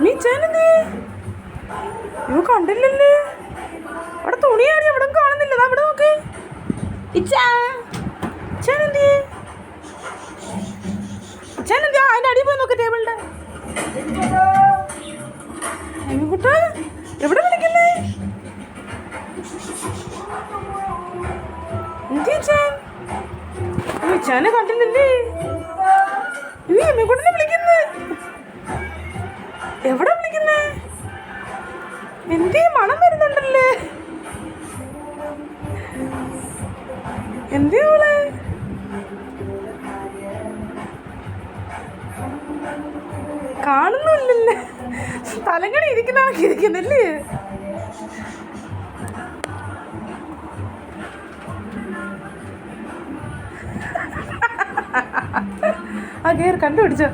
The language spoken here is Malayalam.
നീ ചേനെന്തേ ഇവ കണ്ടില്ലല്ലേ? അവിടെ തുണിയാടി അവിടെ കാണുന്നില്ല. അവിടെ നോക്ക്. ചേനെന്തേ അതിന്റെ അടിയിൽ പോയി നോക്ക് ടേബിളിന്റെ. കുട്ട എവിടെ വിളിക്കുന്നേ? ചാനെ കണ്ടില്ലല്ലേ? എമ്മിക്കുട്ടനെ വിളിക്കുന്നേ. എവിടെ വിളിക്കുന്നേ? എന്തേ മണം വരുന്നുണ്ടല്ലേ? എന്തേ അവളെ കാണുന്നില്ലല്ലേ? തലങ്ങണി ഇരിക്കുന്നല്ലേ? ആ കയറി കണ്ടുപിടിച്ചോ.